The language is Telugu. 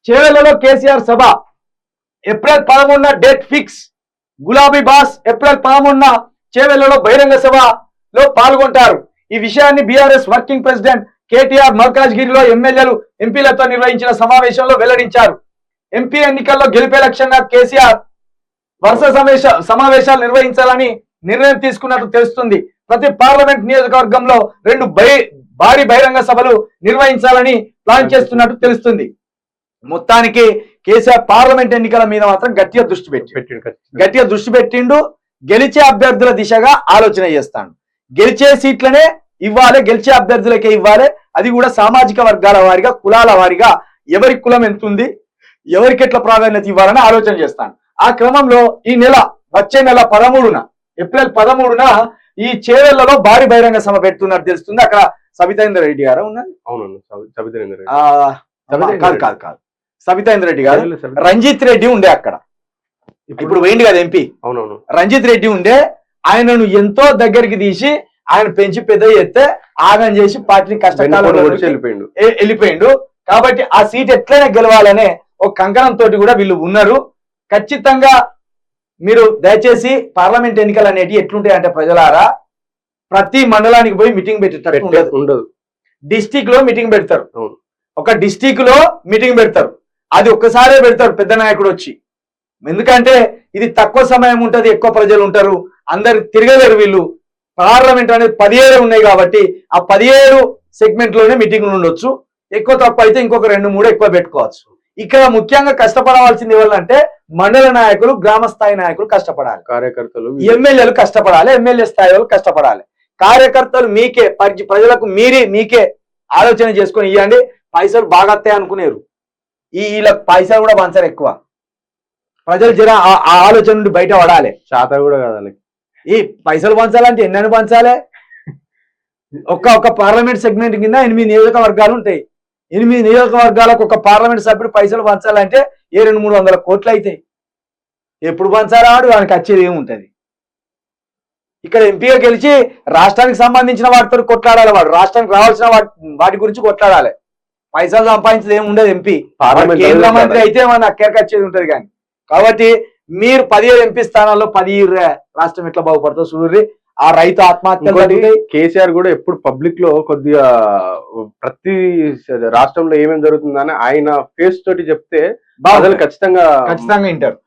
చేవెళ్లలో కేసీఆర్ సభ ఏప్రిల్ 13న డేట్ ఫిక్స్. గులాబీ బాస్ ఏప్రిల్ 13న చేవెళ్లలో బహిరంగ సభలో పాల్గొంటారు. ఈ విషయాన్ని బీఆర్ఎస్ వర్కింగ్ ప్రెసిడెంట్ కేటీఆర్ మల్కాజ్గిరిలో ఎమ్మెల్యేలు ఎంపీలతో నిర్వహించిన సమావేశంలో వెల్లడించారు. ఎంపీ ఎన్నికల్లో గెలిపే లక్ష్యంగా కేసీఆర్ వరుస సమావేశాలు నిర్వహించాలని నిర్ణయం తీసుకున్నట్టు తెలుస్తుంది. ప్రతి పార్లమెంట్ నియోజకవర్గంలో 2 భారీ బహిరంగ సభలు నిర్వహించాలని ప్లాన్ చేస్తున్నట్టు తెలుస్తుంది. మొత్తానికి కేసీఆర్ పార్లమెంట్ ఎన్నికల మీద మాత్రం గట్టిగా దృష్టి పెట్టిండు. గెలిచే అభ్యర్థుల దిశగా ఆలోచన చేస్తాడు. గెలిచే సీట్లనే ఇవ్వాలి, గెలిచే అభ్యర్థులకే ఇవ్వాలి. అది కూడా సామాజిక వర్గాల వారిగా, కులాల వారిగా, ఎవరి కులం ఎంతుంది, ఎవరికి ఎట్లా ప్రాధాన్యత ఇవ్వాలని ఆలోచన చేస్తాను. ఆ క్రమంలో వచ్చే నెల 13న ఏప్రిల్ 13న ఈ చేవెళ్లలో భారీ బహిరంగ సభ పెడుతున్నట్టు తెలుస్తుంది. అక్కడ సబితేందర్ రెడ్డి గారు ఉన్నారు. కాదు సబితేందర్ రెడ్డి గారు, రంజిత్ రెడ్డి ఉండే అక్కడ. ఇప్పుడు పోయింది కదా ఎంపీ. అవునవును, రంజిత్ రెడ్డి ఉండే. ఆయనను ఎంతో దగ్గరికి తీసి ఆయన పెంచి పెద్ద చేస్తే ఆగం చేసి పార్టీని కష్టకాలం వెళ్ళిపోయిండు. కాబట్టి ఆ సీట్ ఎట్లయినా గెలవాలనే ఒక కంకణంతో కూడా వీళ్ళు ఉన్నారు. ఖచ్చితంగా మీరు దయచేసి పార్లమెంట్ ఎన్నికలు అనేవి ఎట్లుంటాయి అంటే, ప్రజలారా, ప్రతి మండలానికి పోయి మీటింగ్ పెట్టేటట్టు ఉండదు. డిస్టిక్ లో మీటింగ్ పెడతారు, ఒక డిస్టిక్ లో మీటింగ్ పెడతారు. అది ఒక్కసారే పెడతారు పెద్ద నాయకుడు వచ్చి. ఎందుకంటే ఇది తక్కువ సమయం ఉంటది, ఎక్కువ ప్రజలు ఉంటారు, అందరు తిరగలేరు. వీళ్ళు పార్లమెంట్ అనేది 17 ఉన్నాయి కాబట్టి ఆ 17 సెగ్మెంట్ లోనే మీటింగ్లు ఉండొచ్చు. ఎక్కువ తక్కువ అయితే ఇంకొక 2-3 ఎక్కువ పెట్టుకోవచ్చు. ఇక్కడ ముఖ్యంగా కష్టపడవలసింది ఎవరంటే మండల నాయకులు, గ్రామ స్థాయి నాయకులు కష్టపడాలి, కార్యకర్తలు, ఎమ్మెల్యేలు కష్టపడాలి, ఎమ్మెల్యే స్థాయి వాళ్ళు కష్టపడాలి. కార్యకర్తలు మీకే ప్రజలకు మీకే ఆలోచన చేసుకొని ఇవ్వండి. పైసలు బాగా వస్తాయి అనుకునేరు, వీళ్ళకి పైసలు కూడా పంచారు ఎక్కువ. ప్రజలు జర ఆ ఆలోచన నుండి బయట పడాలి. శాత కూడా కాదు ఈ పైసలు పంచాలంటే ఎన్నని పంచాలి? ఒక్క పార్లమెంట్ సెగ్మెంట్ కింద 8 నియోజకవర్గాలు ఉంటాయి. 8 నియోజకవర్గాలకు ఒక పార్లమెంట్ సభ్యుడు పైసలు పంచాలంటే 200-300 కోట్లు అవుతాయి. ఎప్పుడు పంచారాడు? వానికి వచ్చేది ఏముంటది? ఇక్కడ ఎంపీగా గెలిచి రాష్ట్రానికి సంబంధించిన వాటితో కొట్లాడాలి. వాడు రాష్ట్రానికి రావాల్సిన వాటి గురించి కొట్లాడాలి. పైసలు సంపాదించేది ఏమి ఉండదు. ఎంపీ కేంద్ర మంత్రి అయితే మన అక్కడికి వచ్చేది ఉంటది. కానీ కాబట్టి మీరు 17 ఎంపీ స్థానాల్లో 10 రాష్ట్రం ఎట్లా బాగుపడుతుందో చూడండి. ఆ రైతు ఆత్మహత్యలు, కేసీఆర్ కూడా ఎప్పుడు పబ్లిక్ లో కొద్దిగా ప్రతి రాష్ట్రంలో ఏమేమి జరుగుతుందని ఆయన ఫేస్ తోటి చెప్తే బాధలు ఖచ్చితంగా వింటారు.